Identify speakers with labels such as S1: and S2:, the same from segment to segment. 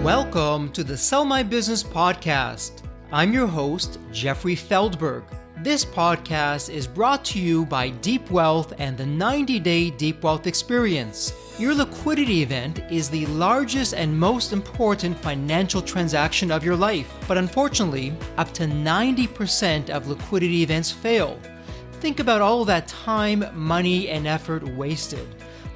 S1: Welcome to the Sell My Business podcast. I'm your host, Jeffrey Feldberg. This podcast is brought to you by Deep Wealth and the 90-Day Deep Wealth Experience. Your liquidity event is the largest and most important financial transaction of your life, but unfortunately, up to 90% of liquidity events fail. Think about all that time, money, and effort wasted.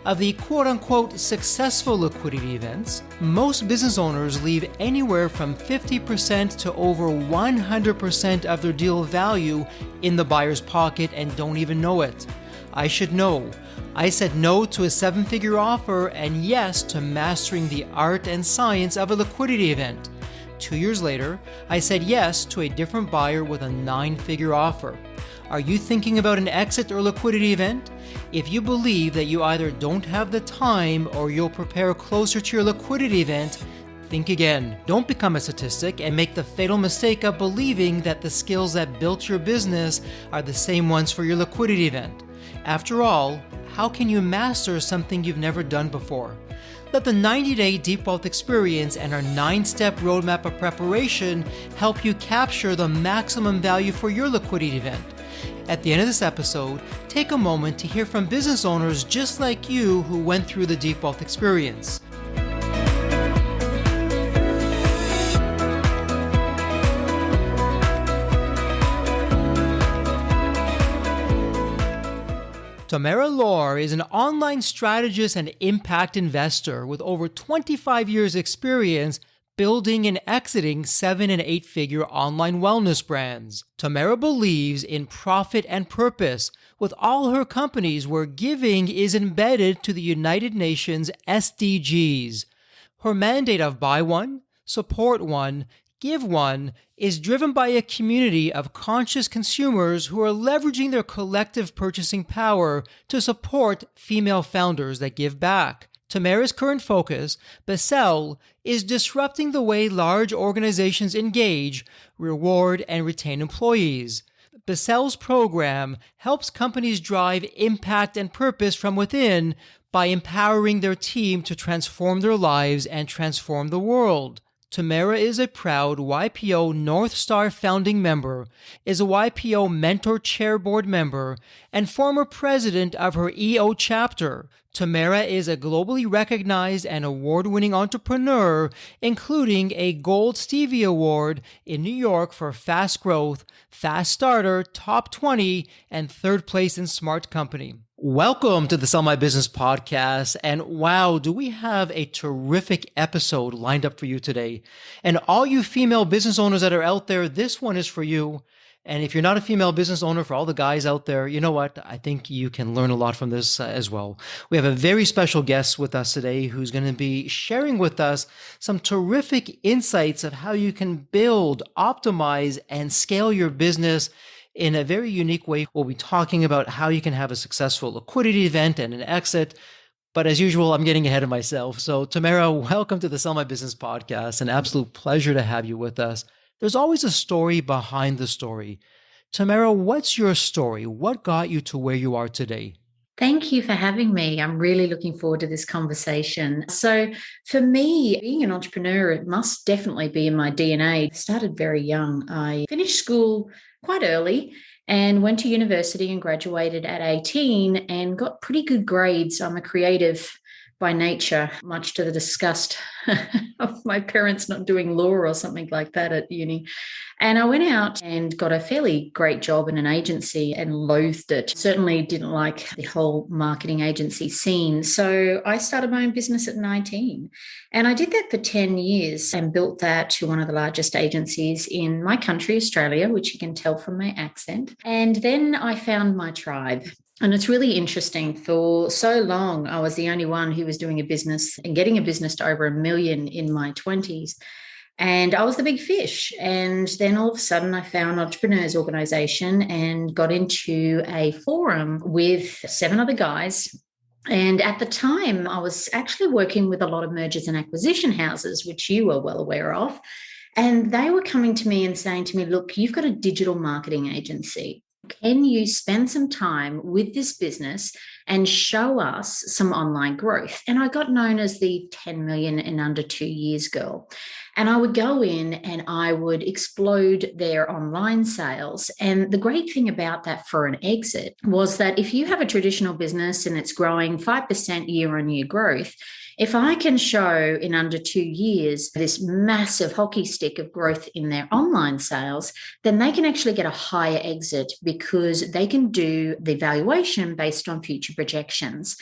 S1: Of the quote-unquote successful liquidity events, most business owners leave anywhere from 50% to over 100% of their deal value in the buyer's pocket and don't even know it. I should know. I said no to a seven-figure offer and yes to mastering the art and science of a liquidity event. 2 years later, I said yes to a different buyer with a nine-figure offer. Are you thinking about an exit or liquidity event? If you believe that you either don't have the time or you'll prepare closer to your liquidity event, think again. Don't become a statistic and make the fatal mistake of believing that the skills that built your business are the same ones for your liquidity event. After all, how can you master something you've never done before? Let the 90-Day Deep Wealth Experience and our 9-step roadmap of preparation help you capture the maximum value for your liquidity event. At the end of this episode, take a moment to hear from business owners just like you who went through the Deep Wealth Experience. Tamara Loehr is an online strategist and impact investor with over 25 years experience building and exiting 7- and 8-figure online wellness brands. Tamara believes in profit and purpose with all her companies where giving is embedded to the United Nations SDGs. Her mandate of buy one, support one, give one is driven by a community of conscious consumers who are leveraging their collective purchasing power to support female founders that give back. Tamara's current focus, Beusail, is disrupting the way large organizations engage, reward, and retain employees. Beusail's program helps companies drive impact and purpose from within by empowering their team to transform their lives and transform the world. Tamara is a proud YPO North Star founding member, is a YPO Mentor Chair Board member, and former president of her EO chapter. Tamara is a globally recognized and award-winning entrepreneur, including a Gold Stevie Award in New York for Fast Growth, Fast Starter, Top 20, and third place in Smart Company. Welcome to the Sell My Business podcast. And wow, do we have a terrific episode lined up for you today. And all you female business owners that are out there, this one is for you. And if you're not a female business owner, for all the guys out there, you know what? I think you can learn a lot from this as well. We have a very special guest with us today who's going to be sharing with us some terrific insights of how you can build, optimize, and scale your business in a very unique way. We'll be talking about how you can have a successful liquidity event and an exit. But as usual, I'm getting ahead of myself. So Tamara, welcome to the Sell My Business podcast. An absolute pleasure to have you with us. There's always a story behind the story. Tamara, what's your story? What got you to where you are today?
S2: Thank you for having me. I'm really looking forward to this conversation. So for me, being an entrepreneur, it must definitely be in my DNA. I started very young. I finished school quite early and went to university and graduated at 18 and got pretty good grades. I'm a creative by nature, much to the disgust of my parents not doing law or something like that at uni. And I went out and got a fairly great job in an agency and loathed it. Certainly didn't like the whole marketing agency scene. So I started my own business at 19. And I did that for 10 years and built that to one of the largest agencies in my country, Australia, which you can tell from my accent. And then I found my tribe. And it's really interesting. For so long, I was the only one who was doing a business and getting a business to over $1 million in my 20s. And I was the big fish. And then all of a sudden, I found Entrepreneurs Organization and got into a forum with 7 other guys. And at the time, I was actually working with a lot of mergers and acquisition houses, which you are well aware of. And they were coming to me and saying to me, look, you've got a digital marketing agency. Can you spend some time with this business and show us some online growth. And I got known as the 10 million in under 2 years girl. And I would go in and I would explode their online sales. And the great thing about that for an exit was that if you have a traditional business and it's growing 5% year on year growth, if I can show in under 2 years this massive hockey stick of growth in their online sales, then they can actually get a higher exit because they can do the valuation based on future projections.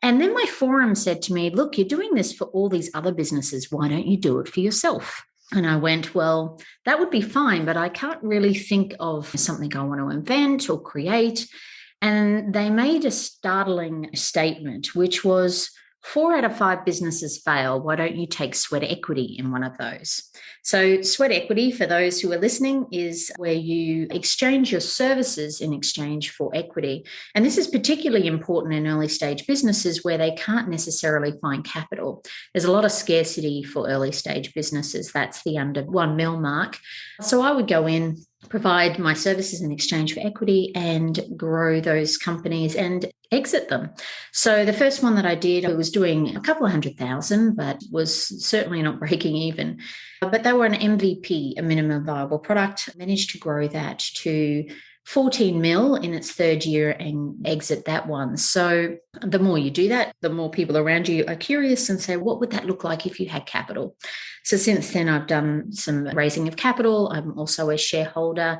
S2: And then my forum said to me, look, you're doing this for all these other businesses. Why don't you do it for yourself? And I went, well, that would be fine, but I can't really think of something I want to invent or create. And they made a startling statement, which was, 4 out of 5 businesses fail. Why don't you take sweat equity in one of those? So sweat equity, for those who are listening, is where you exchange your services in exchange for equity. And this is particularly important in early stage businesses where they can't necessarily find capital. There's a lot of scarcity for early stage businesses. That's the under 1 mil mark. So I would go in, provide my services in exchange for equity and grow those companies and exit them. So the first one that I did, I was doing a couple of 100,000, but was certainly not breaking even. But they were an MVP, a minimum viable product. I managed to grow that to 14 mil in its third year and exit that one. So the more you do that, the more people around you are curious and say, what would that look like if you had capital? So since then, I've done some raising of capital. I'm also a shareholder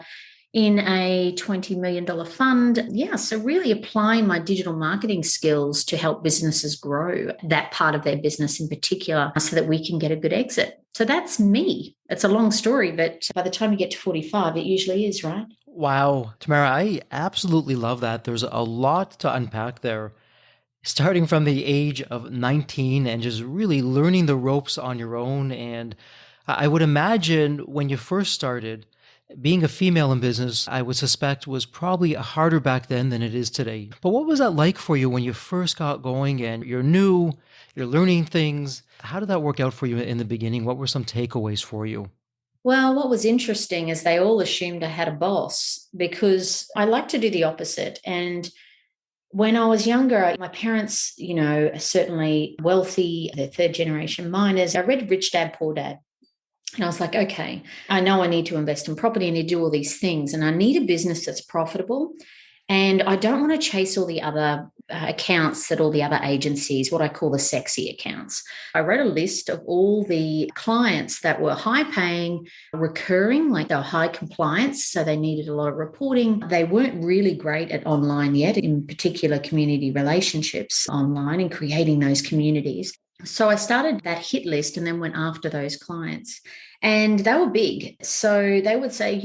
S2: in a $20 million fund. Yeah, so really applying my digital marketing skills to help businesses grow that part of their business in particular so that we can get a good exit. So that's me. It's a long story, but by the time you get to 45, it usually is, right?
S1: Wow, Tamara, I absolutely love that. There's a lot to unpack there. Starting from the age of 19 and just really learning the ropes on your own. And I would imagine when you first started, being a female in business, I would suspect was probably harder back then than it is today. But what was that like for you when you first got going and you're new, you're learning things? How did that work out for you in the beginning? What were some takeaways for you?
S2: Well, what was interesting is they all assumed I had a boss because I like to do the opposite. And when I was younger, my parents, are certainly wealthy, they're third generation miners. I read Rich Dad, Poor Dad. And I was like, okay, I know I need to invest in property, I need to do all these things, and I need a business that's profitable. And I don't want to chase all the other accounts that all the other agencies, what I call the sexy accounts. I wrote a list of all the clients that were high paying, recurring, like they were high compliance. So they needed a lot of reporting. They weren't really great at online yet, in particular community relationships online and creating those communities. So I started that hit list and then went after those clients. And they were big. So they would say,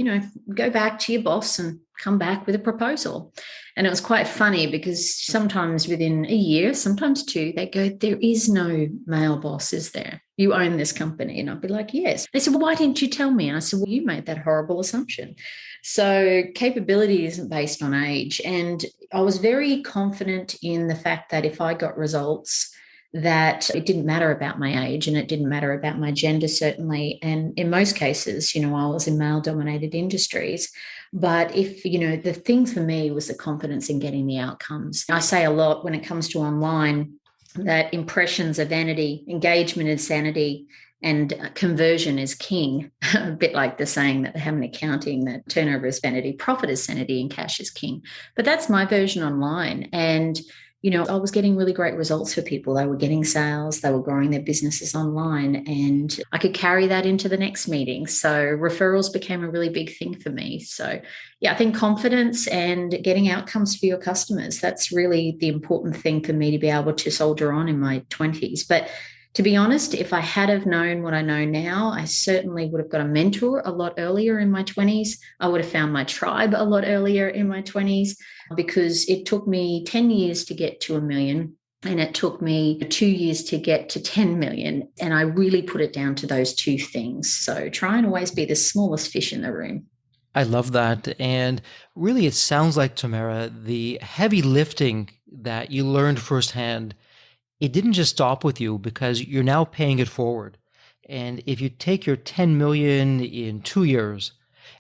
S2: go back to your boss and come back with a proposal. And it was quite funny because sometimes within a year, sometimes 2, they go, there is no male boss, is there? You own this company. And I'd be like, yes. They said, well, why didn't you tell me? And I said, well, you made that horrible assumption. So capability isn't based on age. And I was very confident in the fact that if I got results, that it didn't matter about my age and it didn't matter about my gender, certainly. And in most cases, I was in male-dominated industries. But if, the thing for me was the confidence in getting the outcomes. I say a lot when it comes to online that impressions are vanity, engagement is sanity, and conversion is king. A bit like the saying that they have in accounting that turnover is vanity, profit is sanity, and cash is king. But that's my version online. And I was getting really great results for people. They were getting sales, they were growing their businesses online, and I could carry that into the next meeting. So referrals became a really big thing for me. So yeah, I think confidence and getting outcomes for your customers, that's really the important thing for me to be able to soldier on in my 20s. But to be honest, if I had have known what I know now, I certainly would have got a mentor a lot earlier in my 20s. I would have found my tribe a lot earlier in my 20s because it took me 10 years to get to 1 million and it took me 2 years to get to 10 million. And I really put it down to those 2 things. So try and always be the smallest fish in the room.
S1: I love that. And really, it sounds like, Tamara, the heavy lifting that you learned firsthand, it didn't just stop with you because you're now paying it forward. And if you take your 10 million in 2 years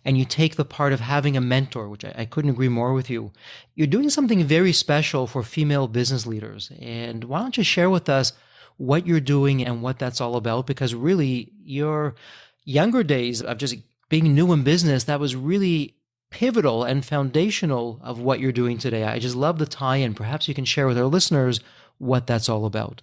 S1: and you take the part of having a mentor, which I couldn't agree more with you. You're doing something very special for female business leaders. And why don't you share with us what you're doing and what that's all about? Because really, your younger days of just being new in business, that was really pivotal and foundational of what you're doing today. I just love the tie-in. Perhaps you can share with our listeners what that's all about.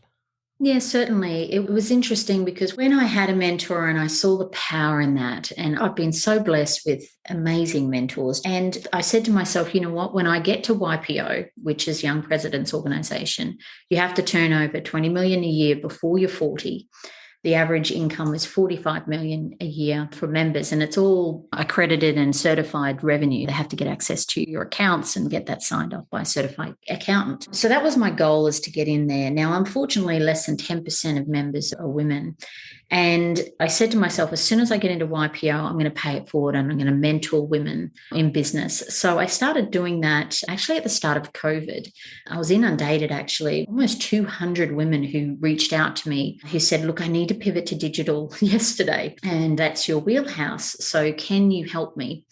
S2: Yeah, certainly. It was interesting because when I had a mentor and I saw the power in that, and I've been so blessed with amazing mentors. And I said to myself, you know what, when I get to YPO, which is Young Presidents Organization, you have to turn over 20 million a year before you're 40. The average income is 45 million a year for members, and it's all accredited and certified revenue. They have to get access to your accounts and get that signed off by a certified accountant. So that was my goal, is to get in there. Now, unfortunately, less than 10% of members are women. And I said to myself, as soon as I get into YPO, I'm going to pay it forward and I'm going to mentor women in business. So I started doing that actually at the start of COVID. I was inundated, actually, almost 200 women who reached out to me who said, look, I need to pivot to digital yesterday, and that's your wheelhouse. So can you help me?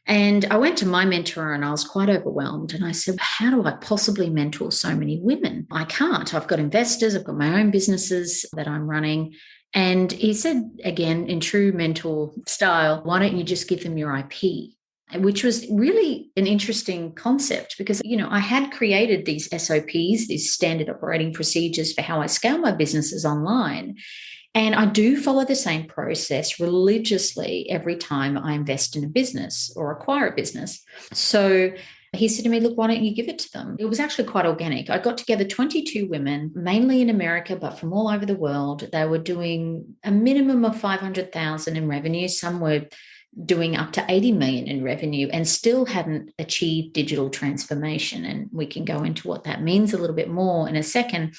S2: And I went to my mentor and I was quite overwhelmed. And I said, how do I possibly mentor so many women? I can't. I've got investors, I've got my own businesses that I'm running. And he said, again, in true mentor style, why don't you just give them your IP? Which was really an interesting concept because, I had created these SOPs, these standard operating procedures for how I scale my businesses online. And I do follow the same process religiously every time I invest in a business or acquire a business. So he said to me, look, why don't you give it to them? It was actually quite organic. I got together 22 women, mainly in America, but from all over the world. They were doing a minimum of 500,000 in revenue. Some were doing up to 80 million in revenue and still hadn't achieved digital transformation. And we can go into what that means a little bit more in a second.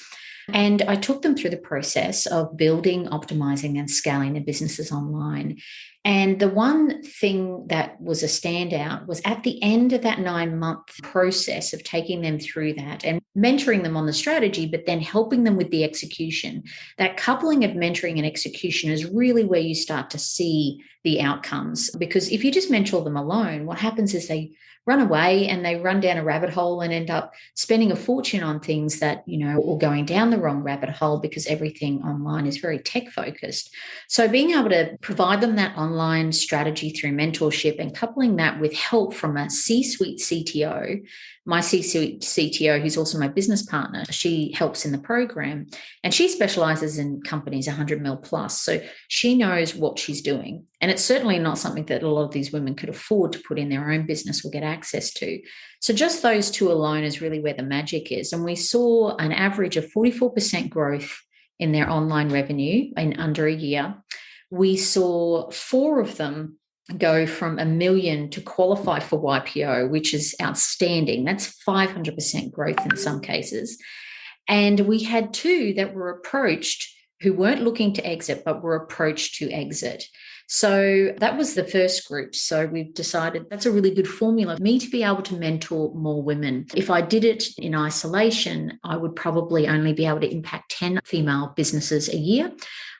S2: And I took them through the process of building, optimizing, and scaling their businesses online. And the one thing that was a standout was at the end of that 9-month process of taking them through that and mentoring them on the strategy, but then helping them with the execution. That coupling of mentoring and execution is really where you start to see the outcomes. Because if you just mentor them alone, what happens is they run away and they run down a rabbit hole and end up spending a fortune on things that, or going down the wrong rabbit hole because everything online is very tech focused. So being able to provide them that online strategy through mentorship and coupling that with help from a C-suite CTO, my C-suite CTO, who's also my business partner, she helps in the program and she specializes in companies 100 mil plus. So she knows what she's doing. And it's certainly not something that a lot of these women could afford to put in their own business or get access to. So just those two alone is really where the magic is. And we saw an average of 44% growth in their online revenue in under a year. We saw 4 of them go from $1 million to qualify for YPO, which is outstanding. That's 500% growth in some cases. And we had 2 that were approached who weren't looking to exit, but were approached to exit. So that was the first group. So we've decided that's a really good formula for me to be able to mentor more women. If I did it in isolation, I would probably only be able to impact 10 female businesses a year.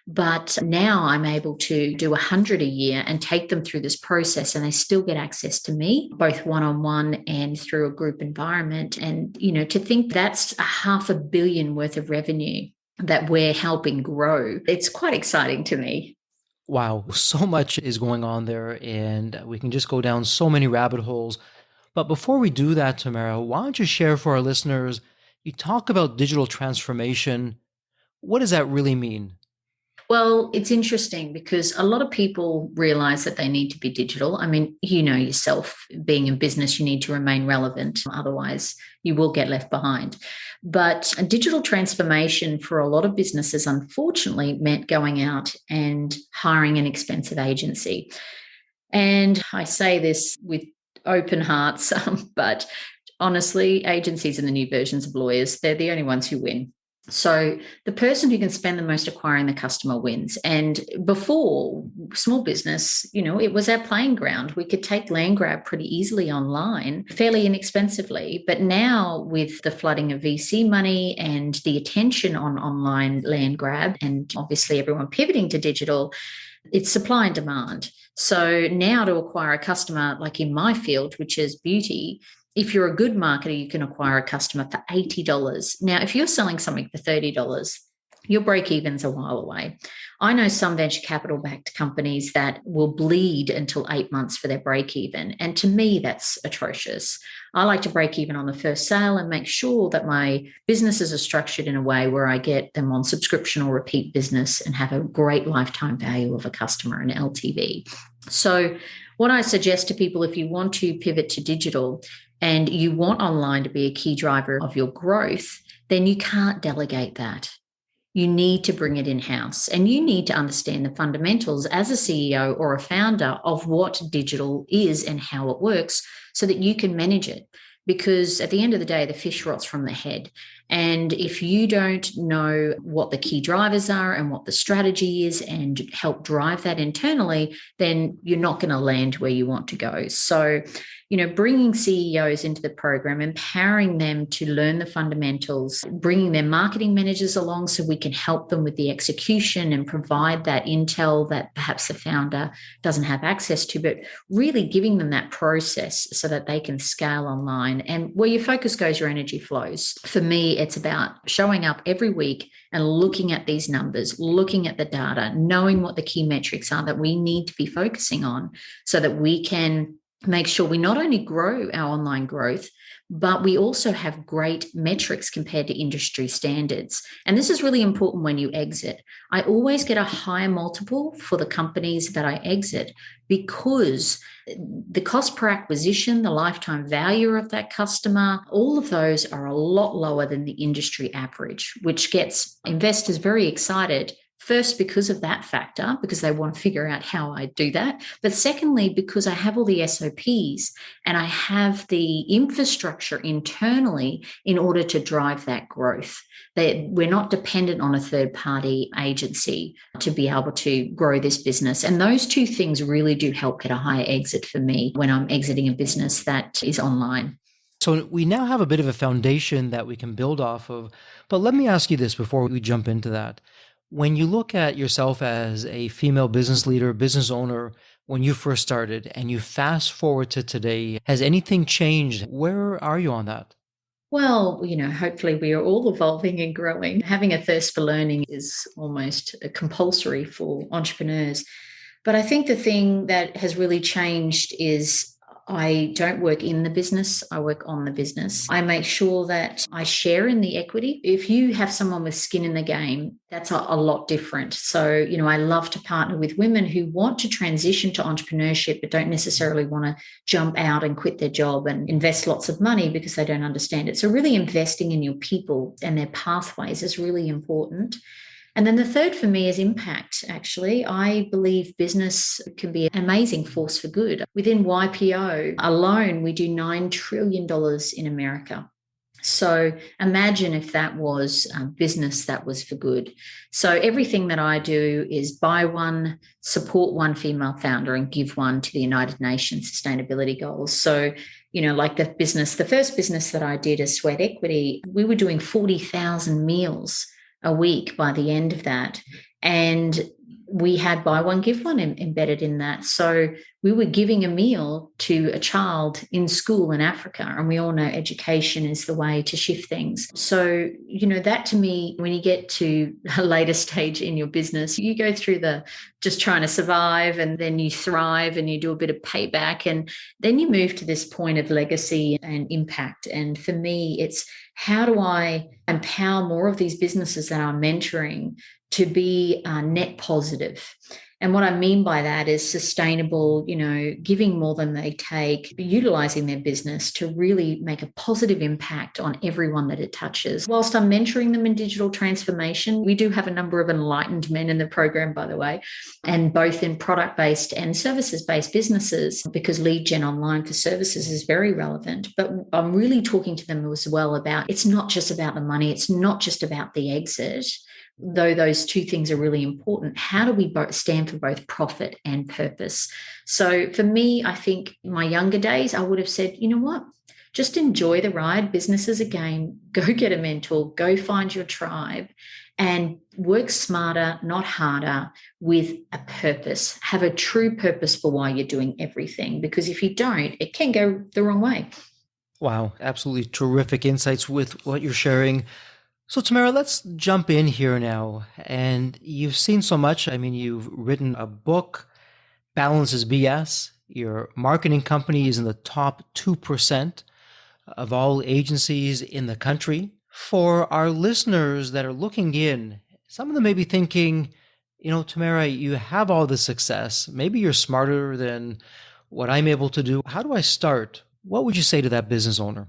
S2: But now I'm able to do 100 a year and take them through this process, and they still get access to me, both one-on-one and through a group environment. And, to think that's $500 million worth of revenue that we're helping grow, it's quite exciting to me.
S1: Wow, so much is going on there, and we can just go down so many rabbit holes. But before we do that, Tamara, why don't you share for our listeners, you talk about digital transformation. What does that really mean?
S2: Well, it's interesting because a lot of people realize that they need to be digital. I mean, yourself, being in business, you need to remain relevant. Otherwise, you will get left behind. But a digital transformation for a lot of businesses, unfortunately, meant going out and hiring an expensive agency. And I say this with open hearts, but honestly, agencies are the new versions of lawyers. They're the only ones who win. So the person who can spend the most acquiring the customer wins. And before, small business, it was our playing ground. We could take land grab pretty easily online, fairly inexpensively. But now with the flooding of VC money and the attention on online land grab, and obviously everyone pivoting to digital, It's supply and demand. So now to acquire a customer, like in my field, which is beauty, if you're a good marketer, you can acquire a customer for $80. Now, if you're selling something for $30, your break even's a while away. I know some venture capital backed companies that will bleed until 8 months for their break even. And to me, that's atrocious. I like to break even on the first sale and make sure that my businesses are structured in a way where I get them on subscription or repeat business and have a great lifetime value of a customer, an LTV. So what I suggest to people, if you want to pivot to digital and you want online to be a key driver of your growth, then you can't delegate that. You need to bring it in-house, and you need to understand the fundamentals as a CEO or a founder of what digital is and how it works so that you can manage it. Because at the end of the day, the fish rots from the head. And if you don't know what the key drivers are and what the strategy is and help drive that internally, then you're not going to land where you want to go. So, bringing CEOs into the program, empowering them to learn the fundamentals, bringing their marketing managers along so we can help them with the execution and provide that intel that perhaps the founder doesn't have access to, but really giving them that process so that they can scale online. And where your focus goes, your energy flows. For me, it's about showing up every week and looking at these numbers, looking at the data, knowing what the key metrics are that we need to be focusing on so that we can make sure we not only grow our online growth, but we also have great metrics compared to industry standards. And this is really important when you exit. I always get a higher multiple for the companies that I exit because the cost per acquisition, the lifetime value of that customer, all of those are a lot lower than the industry average, which gets investors very excited. First, because of that factor, because they want to figure out how I do that. But secondly, because I have all the SOPs and I have the infrastructure internally in order to drive that growth. We're not dependent on a third-party agency to be able to grow this business. And those two things really do help get a higher exit for me when I'm exiting a business that is online.
S1: So we now have a bit of a foundation that we can build off of. But let me ask you this before we jump into that. When you look at yourself as a female business leader, business owner, when you first started and you fast forward to today, has anything changed? Where are you on that?
S2: Well, hopefully we are all evolving and growing. Having a thirst for learning is almost compulsory for entrepreneurs. But I think the thing that has really changed is I don't work in the business, I work on the business. I make sure that I share in the equity. If you have someone with skin in the game, that's a lot different. So, I love to partner with women who want to transition to entrepreneurship, but don't necessarily want to jump out and quit their job and invest lots of money because they don't understand it. So really investing in your people and their pathways is really important. And then the third for me is impact, actually. I believe business can be an amazing force for good. Within YPO alone, we do $9 trillion in America. So imagine if that was a business that was for good. So everything that I do is buy one, support one female founder, and give one to the United Nations Sustainability Goals. So, like the first business that I did is Sweat Equity, we were doing 40,000 meals a week by the end of that. And we had buy one, give one embedded in that. So we were giving a meal to a child in school in Africa. And we all know education is the way to shift things. So, that to me, when you get to a later stage in your business, you go through the just trying to survive and then you thrive and you do a bit of payback. And then you move to this point of legacy and impact. And for me, it's how do I empower more of these businesses that I'm mentoring to be net positive? And what I mean by that is sustainable, giving more than they take, utilizing their business to really make a positive impact on everyone that it touches. Whilst I'm mentoring them in digital transformation, we do have a number of enlightened men in the program, by the way, and both in product-based and services-based businesses, because lead gen online for services is very relevant. But I'm really talking to them as well about it's not just about the money, it's not just about the exit. Though those two things are really important, how do we both stand for both profit and purpose? So for me, I think in my younger days, I would have said, you know what? just enjoy the ride. Business is a game. Go get a mentor, go find your tribe, and work smarter, not harder, with a purpose. Have a true purpose for why you're doing everything, because if you don't, it can go the wrong way.
S1: Wow, absolutely terrific insights with what you're sharing. So, Tamara, let's jump in here now. And you've seen so much. I mean, you've written a book, Balance is BS. Your marketing company is in the top 2% of all agencies in the country. For our listeners that are looking in, some of them may be thinking, Tamara, you have all this success. Maybe you're smarter than what I'm able to do. How do I start? What would you say to that business owner?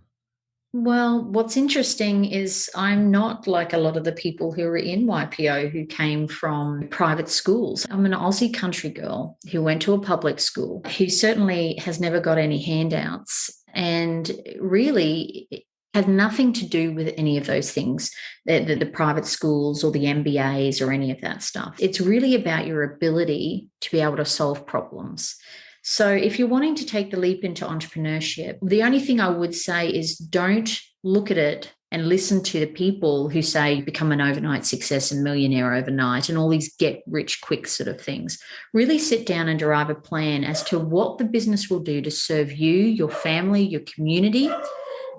S2: Well, what's interesting is I'm not like a lot of the people who are in YPO who came from private schools. I'm an Aussie country girl who went to a public school, who certainly has never got any handouts, and really had nothing to do with any of those things, the private schools or the MBAs or any of that stuff. It's really about your ability to be able to solve problems. So if you're wanting to take the leap into entrepreneurship, the only thing I would say is don't look at it and listen to the people who say become an overnight success and millionaire overnight and all these get rich quick sort of things. Really sit down and derive a plan as to what the business will do to serve you, your family, your community,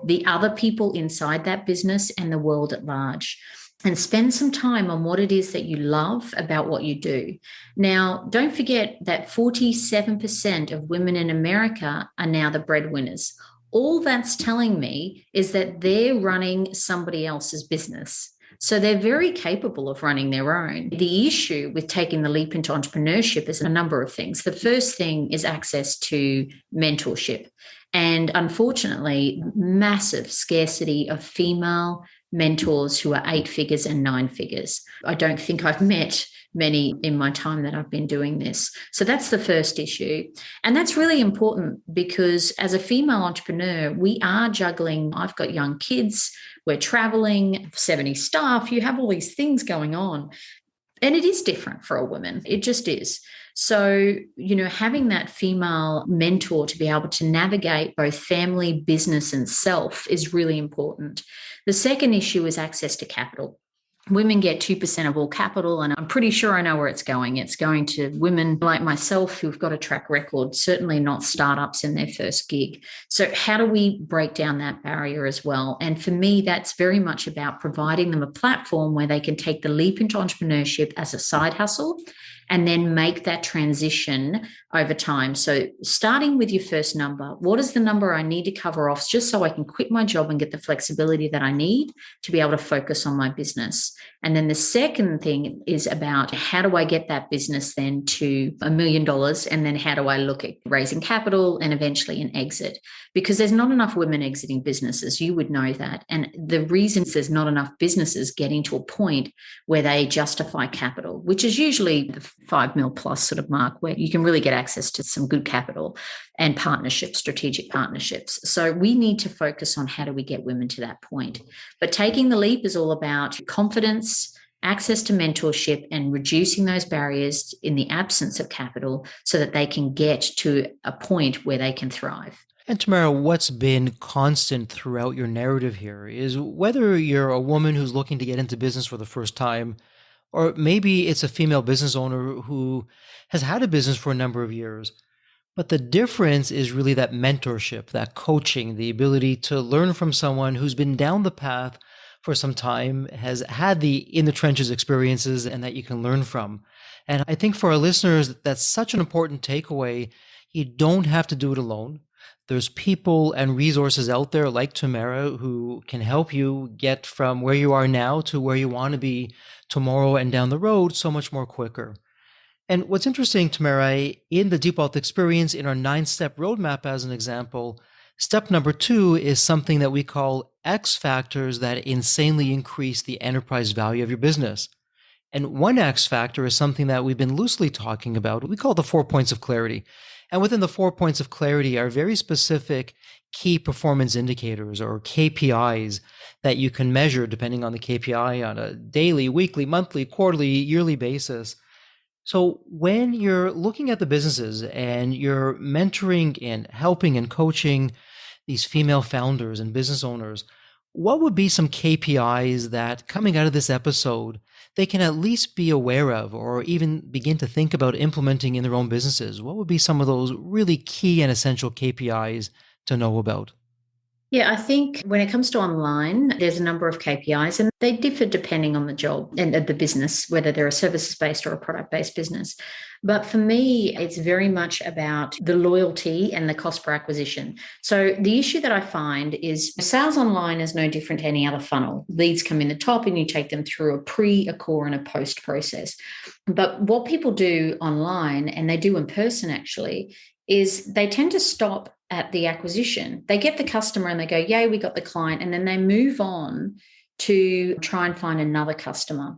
S2: the other people inside that business, and the world at large. And spend some time on what it is that you love about what you do. Now, don't forget that 47% of women in America are now the breadwinners. All that's telling me is that they're running somebody else's business. So they're very capable of running their own. The issue with taking the leap into entrepreneurship is a number of things. The first thing is access to mentorship. And unfortunately, massive scarcity of female mentors who are 8 figures and 9 figures. I don't think I've met many in my time that I've been doing this. So that's the first issue. And that's really important because as a female entrepreneur, we are juggling. I've got young kids, we're traveling, 70 staff, you have all these things going on. And it is different for a woman. It just is. So, having that female mentor to be able to navigate both family, business, and self is really important. The second issue is access to capital. Women get 2% of all capital, and I'm pretty sure I know where it's going. It's going to women like myself who've got a track record, certainly not startups in their first gig. So how do we break down that barrier as well? And for me, that's very much about providing them a platform where they can take the leap into entrepreneurship as a side hustle and then make that transition over time. So starting with your first number, what is the number I need to cover off just so I can quit my job and get the flexibility that I need to be able to focus on my business? And then the second thing is about how do I get that business then to $1 million? And then how do I look at raising capital and eventually an exit? Because there's not enough women exiting businesses. You would know that. And the reason there's not enough businesses getting to a point where they justify capital, which is usually the 5 mil plus sort of mark where you can really get access to some good capital and partnerships, strategic partnerships. So we need to focus on how do we get women to that point. But taking the leap is all about confidence, access to mentorship, and reducing those barriers in the absence of capital so that they can get to a point where they can thrive.
S1: And Tamara, what's been constant throughout your narrative here is whether you're a woman who's looking to get into business for the first time, or maybe it's a female business owner who has had a business for a number of years. But the difference is really that mentorship, that coaching, the ability to learn from someone who's been down the path for some time, has had the in the trenches experiences, and that you can learn from. And I think for our listeners, that's such an important takeaway. You don't have to do it alone. There's people and resources out there like Tamara who can help you get from where you are now to where you want to be tomorrow and down the road so much more quicker. And what's interesting, Tamara, in the Deep Wealth Experience, in our 9-step roadmap as an example, step number 2 is something that we call X factors that insanely increase the enterprise value of your business. And one X factor is something that we've been loosely talking about. We call the 4 points of clarity. And within the 4 points of clarity are very specific key performance indicators or KPIs that you can measure depending on the KPI on a daily, weekly, monthly, quarterly, yearly basis. So when you're looking at the businesses and you're mentoring and helping and coaching these female founders and business owners, what would be some KPIs that coming out of this episode they can at least be aware of or even begin to think about implementing in their own businesses? What would be some of those really key and essential KPIs to know about?
S2: Yeah, I think when it comes to online, there's a number of KPIs and they differ depending on the job and the business, whether they're a services-based or a product-based business. But for me, it's very much about the loyalty and the cost per acquisition. So the issue that I find is sales online is no different to any other funnel. Leads come in the top and you take them through a pre, a core, and a post process. But what people do online, and they do in person actually, is they tend to stop at the acquisition. They get the customer and they go, yay, we got the client. And then they move on to try and find another customer.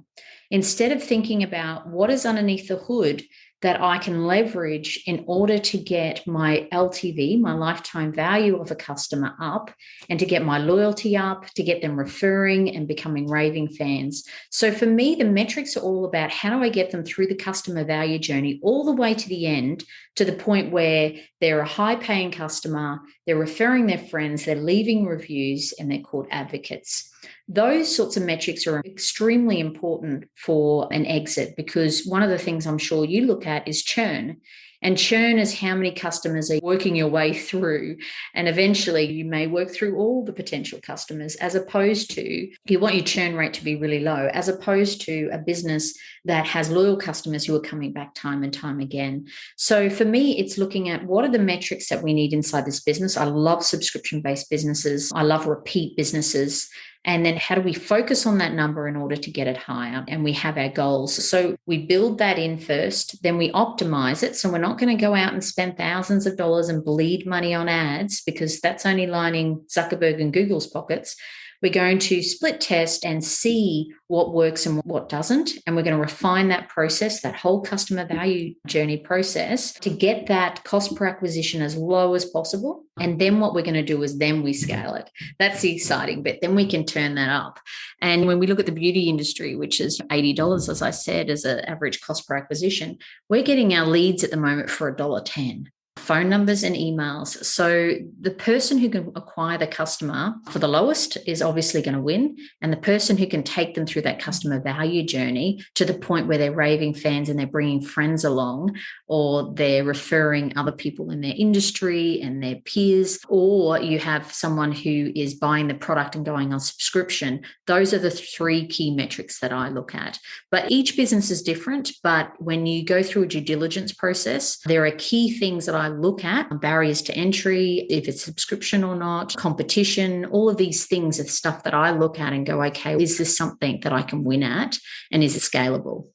S2: Instead of thinking about what is underneath the hood that I can leverage in order to get my LTV, my lifetime value of a customer up, and to get my loyalty up, to get them referring and becoming raving fans. So for me, the metrics are all about how do I get them through the customer value journey all the way to the end, to the point where they're a high-paying customer, they're referring their friends, they're leaving reviews, and they're called advocates. Those sorts of metrics are extremely important for an exit, because one of the things I'm sure you look at is churn. And churn is how many customers are working your way through. And eventually you may work through all the potential customers, as opposed to, you want your churn rate to be really low, as opposed to a business that has loyal customers who are coming back time and time again. So for me, it's looking at what are the metrics that we need inside this business. I love subscription-based businesses. I love repeat businesses. And then how do we focus on that number in order to get it higher? And we have our goals. So we build that in first, then we optimize it. So we're not going to go out and spend thousands of dollars and bleed money on ads, because that's only lining Zuckerberg and Google's pockets. We're going to split test and see what works and what doesn't. And we're going to refine that process, that whole customer value journey process, to get that cost per acquisition as low as possible. And then what we're going to do is then we scale it. That's the exciting bit. Then we can turn that up. And when we look at the beauty industry, which is $80, as I said, as an average cost per acquisition, we're getting our leads at the moment for $1.10. Phone numbers and emails. So the person who can acquire the customer for the lowest is obviously going to win. And the person who can take them through that customer value journey to the point where they're raving fans and they're bringing friends along, or they're referring other people in their industry and their peers, or you have someone who is buying the product and going on subscription. Those are the three key metrics that I look at. But each business is different. But when you go through a due diligence process, there are key things that I look at: barriers to entry, if it's subscription or not, competition, all of these things are stuff that I look at and go, okay, is this something that I can win at? And is it scalable?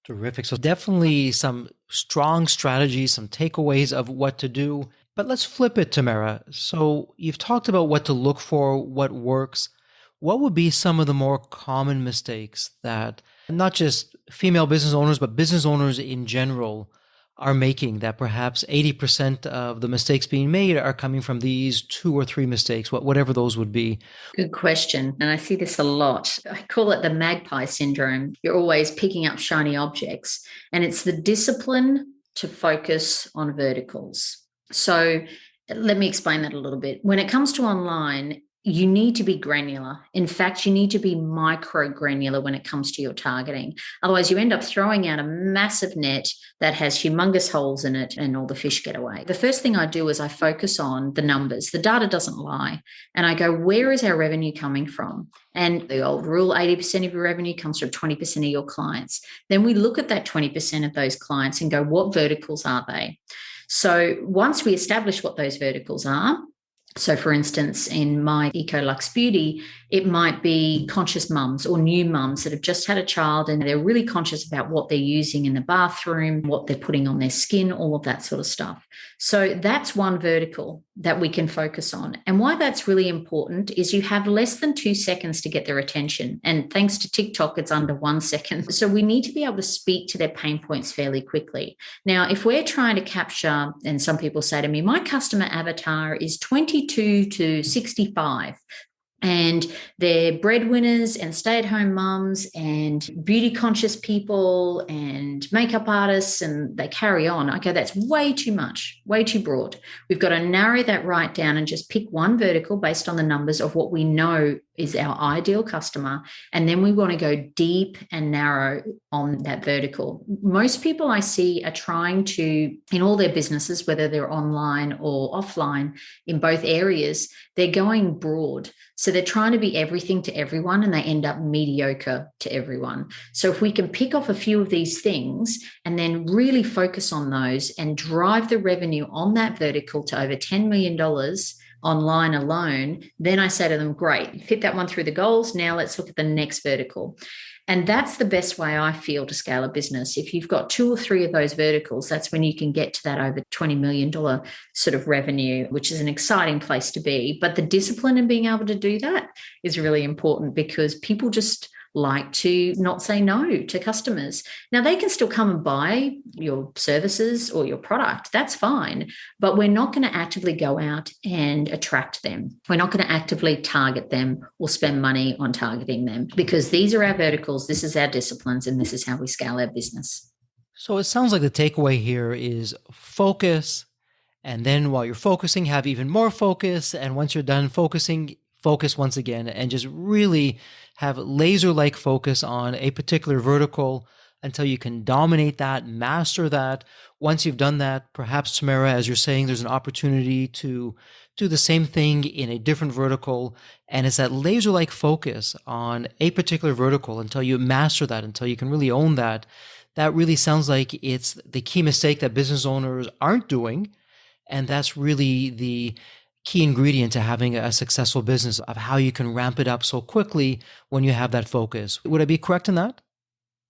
S1: Terrific. So definitely some strong strategies, some takeaways of what to do. But let's flip it, Tamara. So you've talked about what to look for, what works. What would be some of the more common mistakes that not just female business owners, but business owners in general are making, that perhaps 80% of the mistakes being made are coming from these 2 or 3 mistakes, whatever those would be?
S2: Good question. And I see this a lot. I call it the magpie syndrome. You're always picking up shiny objects, and it's the discipline to focus on verticals. So let me explain that a little bit. When it comes to online, you need to be granular. In fact, you need to be micro granular when it comes to your targeting. Otherwise, you end up throwing out a massive net that has humongous holes in it and all the fish get away. The first thing I do is I focus on the numbers. The data doesn't lie. And I go, where is our revenue coming from? And the old rule, 80% of your revenue comes from 20% of your clients. Then we look at that 20% of those clients and go, what verticals are they? So once we establish what those verticals are, so for instance, in my Eco Luxe Beauty, it might be conscious mums or new mums that have just had a child and they're really conscious about what they're using in the bathroom, what they're putting on their skin, all of that sort of stuff. So that's one vertical that we can focus on. And why that's really important is you have less than 2 seconds to get their attention. And thanks to TikTok, it's under 1 second. So we need to be able to speak to their pain points fairly quickly. Now, if we're trying to capture, and some people say to me, my customer avatar is 22 to 65. And they're breadwinners and stay-at-home mums and beauty-conscious people and makeup artists, and they carry on. Okay, that's way too much, way too broad. We've got to narrow that right down and just pick one vertical based on the numbers of what we know is our ideal customer. And then we want to go deep and narrow on that vertical. Most people I see are trying to, in all their businesses, whether they're online or offline, in both areas, they're going broad. So they're trying to be everything to everyone, and they end up mediocre to everyone. So if we can pick off a few of these things and then really focus on those and drive the revenue on that vertical to over $10 million online alone, then I say to them, great, fit that one through the goals. Now let's look at the next vertical. And that's the best way I feel to scale a business. If you've got 2 or 3 of those verticals, that's when you can get to that over $20 million sort of revenue, which is an exciting place to be. But the discipline in being able to do that is really important, because people just like to not say no to customers. Now, they can still come and buy your services or your product. That's fine. But we're not going to actively go out and attract them. We're not going to actively target them or spend money on targeting them, because these are our verticals, this is our disciplines, and this is how we scale our business.
S1: So it sounds like the takeaway here is focus. And then while you're focusing, have even more focus. And once you're done focusing, focus once again, and just really have laser-like focus on a particular vertical until you can dominate that, master that. Once you've done that, perhaps, Tamara, as you're saying, there's an opportunity to do the same thing in a different vertical. And it's that laser-like focus on a particular vertical until you master that, until you can really own that. That really sounds like it's the key mistake that business owners aren't doing. And that's really the key ingredient to having a successful business, of how you can ramp it up so quickly when you have that focus. Would I be correct in that?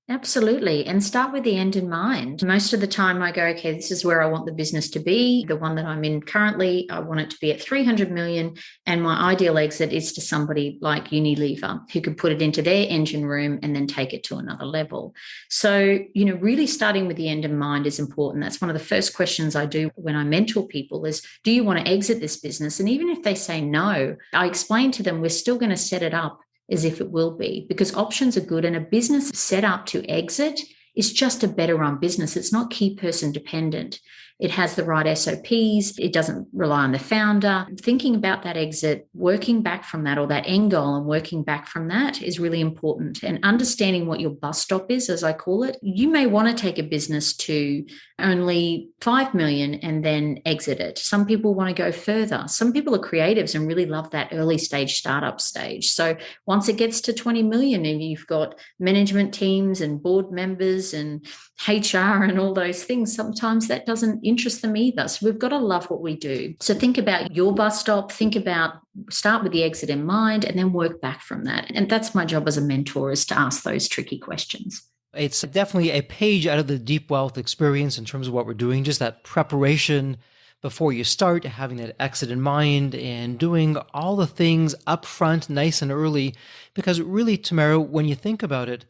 S2: Absolutely. And start with the end in mind. Most of the time I go, okay, this is where I want the business to be. The one that I'm in currently, I want it to be at 300 million. And my ideal exit is to somebody like Unilever, who could put it into their engine room and then take it to another level. So, really starting with the end in mind is important. That's one of the first questions I do when I mentor people is, do you want to exit this business? And even if they say no, I explain to them, we're still going to set it up as if it will be, because options are good, and a business set up to exit is just a better run business. It's not key person dependent. It has the right SOPs. It doesn't rely on the founder. Thinking about that exit, working back from that, or that end goal and working back from that, is really important. And understanding what your bus stop is, as I call it. You may want to take a business to only 5 million and then exit it. Some people want to go further. Some people are creatives and really love that early stage startup stage. So once it gets to 20 million and you've got management teams and board members and HR and all those things, sometimes that doesn't interest them either. So we've got to love what we do. So think about your bus stop, start with the exit in mind, and then work back from that. And that's my job as a mentor, is to ask those tricky questions.
S1: It's definitely a page out of the Deep Wealth experience in terms of what we're doing, just that preparation before you start, having that exit in mind and doing all the things up front, nice and early. Because really, Tamara, when you think about it,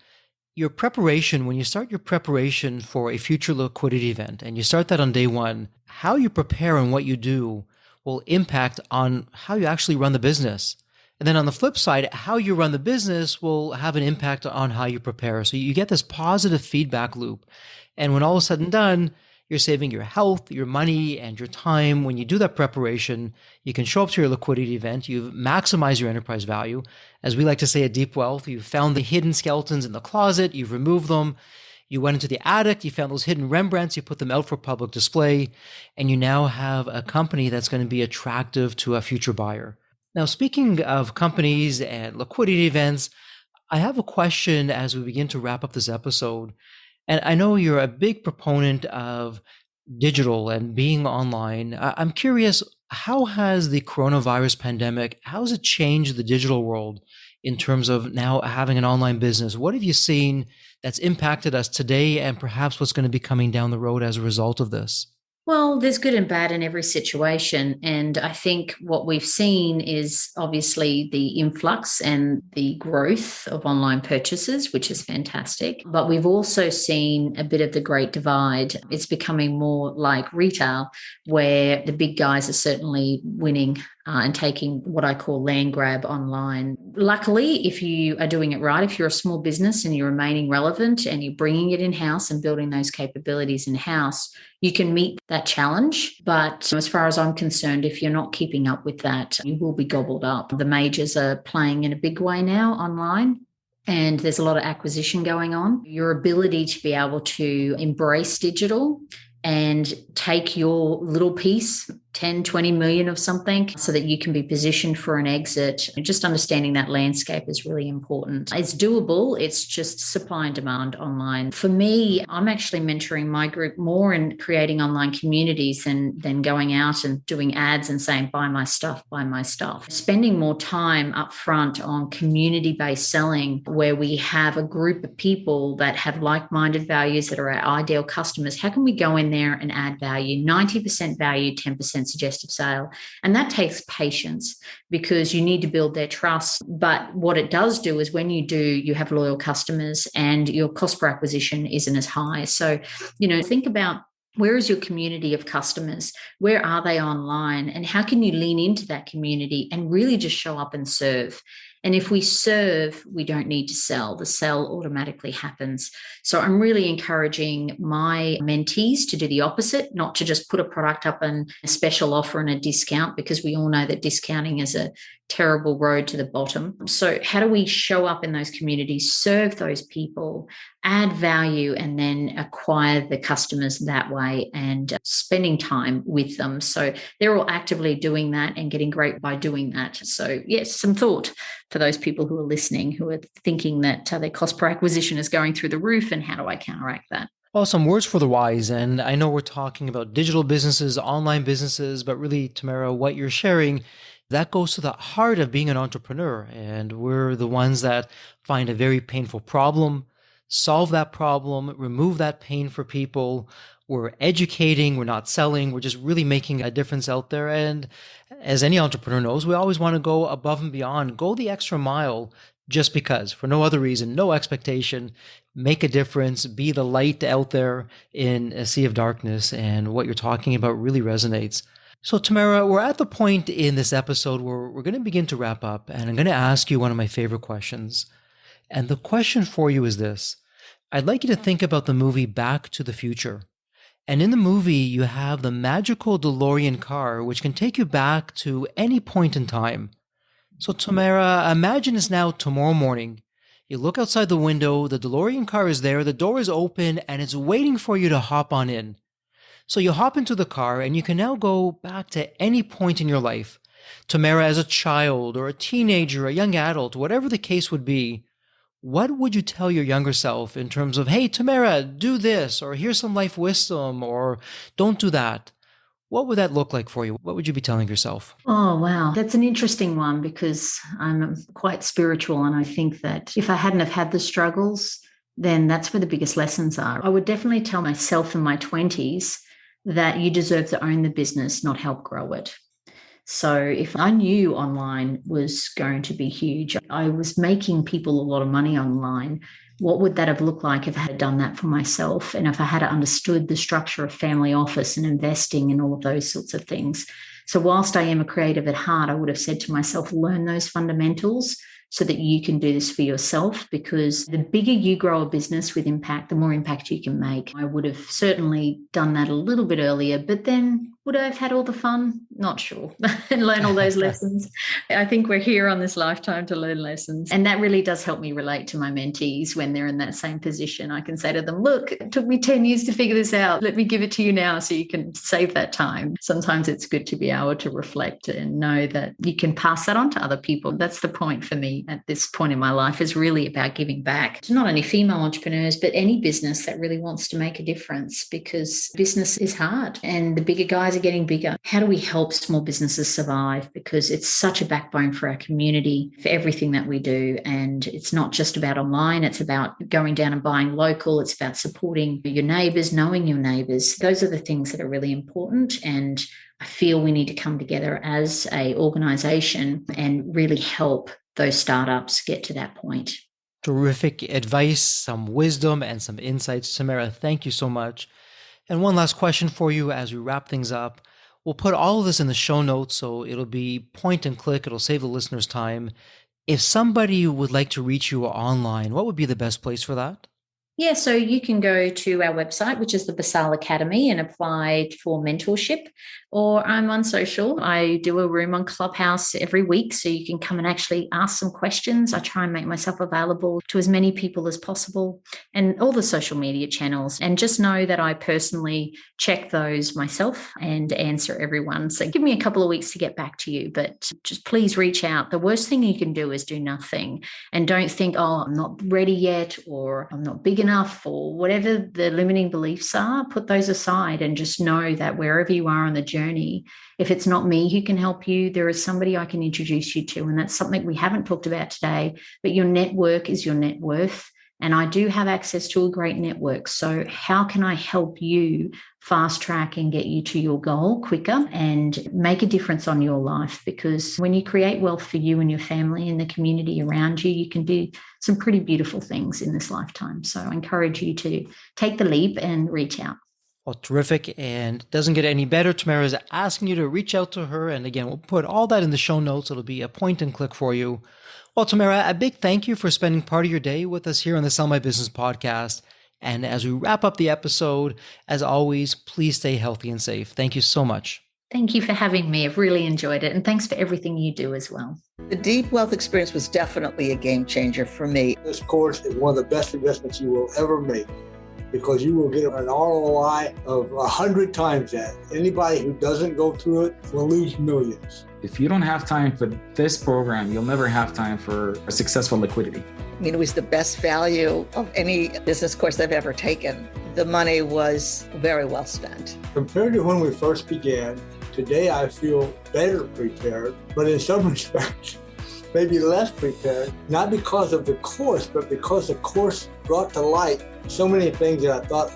S1: your preparation, when you start your preparation for a future liquidity event and you start that on day one, how you prepare and what you do will impact on how you actually run the business. And then on the flip side, how you run the business will have an impact on how you prepare. So you get this positive feedback loop. And when all is said and done, you're saving your health, your money, and your time. When you do that preparation, you can show up to your liquidity event. You've maximized your enterprise value. As we like to say at Deep Wealth, you've found the hidden skeletons in the closet. You've removed them. You went into the attic. You found those hidden Rembrandts. You put them out for public display. And you now have a company that's going to be attractive to a future buyer. Now, speaking of companies and liquidity events, I have a question as we begin to wrap up this episode. And I know you're a big proponent of digital and being online. I'm curious, how has the coronavirus pandemic, how has it changed the digital world in terms of now having an online business? What have you seen that's impacted us today, and perhaps what's going to be coming down the road as a result of this?
S2: Well, there's good and bad in every situation. And I think what we've seen is obviously the influx and the growth of online purchases, which is fantastic. But we've also seen a bit of the great divide. It's becoming more like retail, where the big guys are certainly winning and taking what I call land grab online. Luckily, if you are doing it right, if you're a small business and you're remaining relevant and you're bringing it in-house and building those capabilities in-house, you can meet that challenge. But as far as I'm concerned, if you're not keeping up with that, you will be gobbled up. The majors are playing in a big way now online, and there's a lot of acquisition going on. Your ability to be able to embrace digital and take your little piece, 10, 20 million of something, so that you can be positioned for an exit. Just understanding that landscape is really important. It's doable. It's just supply and demand online. For me, I'm actually mentoring my group more in creating online communities than going out and doing ads and saying, buy my stuff, buy my stuff. Spending more time up front on community-based selling, where we have a group of people that have like-minded values, that are our ideal customers. How can we go in there and add value? 90% value, 10% suggestive sale. And that takes patience, because you need to build their trust. But what it does do is, when you do, you have loyal customers and your cost per acquisition isn't as high. So, think about, where is your community of customers? Where are they online? And how can you lean into that community and really just show up and serve? And if we serve, we don't need to sell. The sell automatically happens. So I'm really encouraging my mentees to do the opposite, not to just put a product up and a special offer and a discount, because we all know that discounting is a terrible road to the bottom. So how do we show up in those communities, serve those people, add value, and then acquire the customers that way, and spending time with them? So they're all actively doing that and getting great by doing that. So yes, some thought for those people who are listening, who are thinking that their cost per acquisition is going through the roof, and how do I counteract that?
S1: Well, some words for the wise. And I know we're talking about digital businesses, online businesses, but really, Tamara, what you're sharing, that goes to the heart of being an entrepreneur. And we're the ones that find a very painful problem, solve that problem, remove that pain for people. We're educating, we're not selling, we're just really making a difference out there. And as any entrepreneur knows, we always want to go above and beyond, go the extra mile, just because, for no other reason, no expectation, make a difference, be the light out there in a sea of darkness. And what you're talking about really resonates. So Tamara, we're at the point in this episode where we're going to begin to wrap up, and I'm going to ask you one of my favorite questions. And the question for you is this. I'd like you to think about the movie Back to the Future. And in the movie, you have the magical DeLorean car, which can take you back to any point in time. So Tamara, imagine it's now tomorrow morning. You look outside the window, the DeLorean car is there, the door is open, and it's waiting for you to hop on in. So you hop into the car, and you can now go back to any point in your life. Tamara, as a child or a teenager, a young adult, whatever the case would be, what would you tell your younger self in terms of, hey, Tamara, do this, or here's some life wisdom, or don't do that? What would that look like for you? What would you be telling yourself?
S2: Oh, wow. That's an interesting one, because I'm quite spiritual. And I think that if I hadn't have had the struggles, then that's where the biggest lessons are. I would definitely tell myself in my 20s that you deserve to own the business, not help grow it. So if I knew online was going to be huge, I was making people a lot of money online, what would that have looked like if I had done that for myself? And if I had understood the structure of family office and investing and all of those sorts of things. So whilst I am a creative at heart, I would have said to myself, learn those fundamentals so that you can do this for yourself, because the bigger you grow a business with impact, the more impact you can make. I would have certainly done that a little bit earlier, but then would I have had all the fun? Not sure. And learn all those lessons. I think we're here on this lifetime to learn lessons. And that really does help me relate to my mentees when they're in that same position. I can say to them, look, it took me 10 years to figure this out. Let me give it to you now so you can save that time. Sometimes it's good to be able to reflect and know that you can pass that on to other people. That's the point for me at this point in my life, is really about giving back to not only female entrepreneurs, but any business that really wants to make a difference, because business is hard and the bigger guys are getting bigger. How do we help small businesses survive? Because it's such a backbone for our community, for everything that we do. And it's not just about online. It's about going down and buying local. It's about supporting your neighbours, knowing your neighbours. Those are the things that are really important. And I feel we need to come together as an organisation and really help those startups get to that point.
S1: Terrific advice, some wisdom, and some insights. Tamara, thank you so much. And one last question for you as we wrap things up. We'll put all of this in the show notes, so it'll be point and click. It'll save the listeners time. If somebody would like to reach you online, what would be the best place for that?
S2: Yeah, so you can go to our website, which is the Beusail Academy, and apply for mentorship. Or I'm on social. I do a room on Clubhouse every week, so you can come and actually ask some questions. I try and make myself available to as many people as possible, and all the social media channels. And just know that I personally check those myself and answer everyone. So give me a couple of weeks to get back to you, but just please reach out. The worst thing you can do is do nothing. And don't think, oh, I'm not ready yet, or I'm not big enough, or whatever the limiting beliefs are. Put those aside and just know that wherever you are on the journey, if it's not me who can help you, there is somebody I can introduce you to. And that's something we haven't talked about today, but your network is your net worth. And I do have access to a great network. So how can I help you fast track and get you to your goal quicker and make a difference on your life? Because when you create wealth for you and your family and the community around you, you can do some pretty beautiful things in this lifetime. So I encourage you to take the leap and reach out.
S1: Well, terrific. And it doesn't get any better. Tamara is asking you to reach out to her. And again, we'll put all that in the show notes. It'll be a point and click for you. Well, Tamara, a big thank you for spending part of your day with us here on the Sell My Business podcast. And as we wrap up the episode, as always, please stay healthy and safe. Thank you so much.
S2: Thank you for having me. I've really enjoyed it. And thanks for everything you do as well.
S3: The Deep Wealth experience was definitely a game changer for me.
S4: This course is one of the best investments you will ever make, because you will get an ROI of 100 times that. Anybody who doesn't go through it will lose millions.
S5: If you don't have time for this program, you'll never have time for a successful liquidity.
S3: I mean, it was the best value of any business course I've ever taken. The money was very well spent.
S4: Compared to when we first began, today I feel better prepared, but in some respects, maybe less prepared, not because of the course, but because the course brought to light so many things that I thought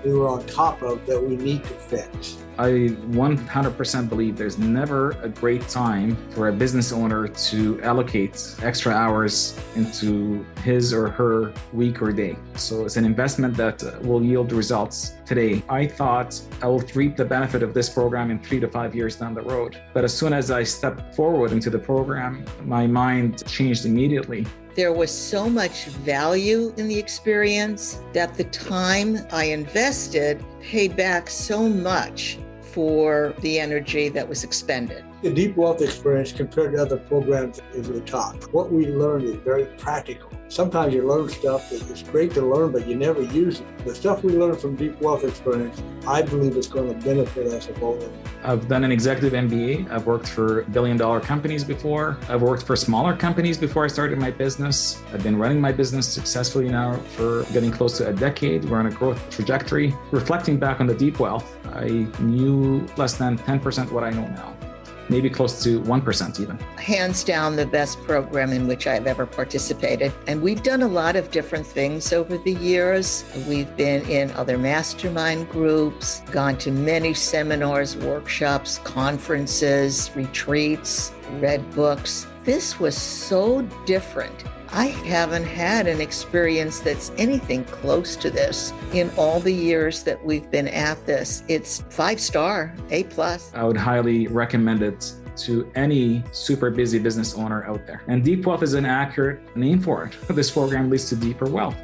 S4: we were on top of that we need to fix.
S5: I 100% believe there's never a great time for a business owner to allocate extra hours into his or her week or day. So it's an investment that will yield results today. I thought I will reap the benefit of this program in 3 to 5 years down the road. But as soon as I stepped forward into the program, my mind changed immediately.
S3: There was so much value in the experience that the time I invested paid back so much for the energy that was expended.
S4: The Deep Wealth experience compared to other programs is the top. What we learned is very practical. Sometimes you learn stuff that is great to learn, but you never use it. The stuff we learned from Deep Wealth experience, I believe is going to benefit us both.
S5: I've done an executive MBA. I've worked for billion-dollar companies before. I've worked for smaller companies before I started my business. I've been running my business successfully now for getting close to a decade. We're on a growth trajectory. Reflecting back on the Deep Wealth, I knew less than 10% what I know now. Maybe close to 1% even.
S3: Hands down, the best program in which I've ever participated. And we've done a lot of different things over the years. We've been in other mastermind groups, gone to many seminars, workshops, conferences, retreats, read books. This was so different. I haven't had an experience that's anything close to this in all the years that we've been at this. It's 5-star, A+.
S5: I would highly recommend it to any super busy business owner out there. And Deep Wealth is an accurate name for it. This program leads to deeper wealth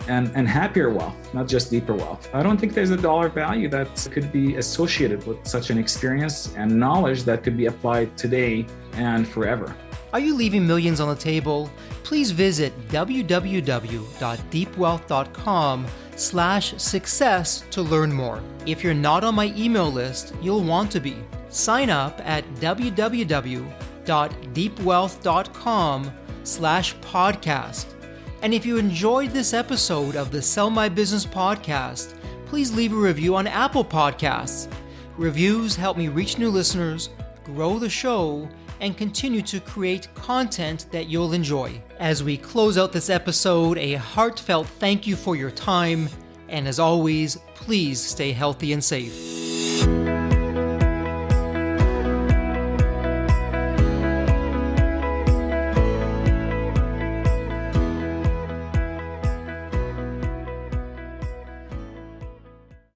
S5: and happier wealth, not just deeper wealth. I don't think there's a dollar value that could be associated with such an experience and knowledge that could be applied today and forever.
S1: Are you leaving millions on the table? Please visit www.deepwealth.com/success to learn more. If you're not on my email list, you'll want to be. Sign up at www.deepwealth.com/podcast. And if you enjoyed this episode of the Sell My Business podcast, please leave a review on Apple Podcasts. Reviews help me reach new listeners, grow the show, and continue to create content that you'll enjoy. As we close out this episode, a heartfelt thank you for your time. And as always, please stay healthy and safe.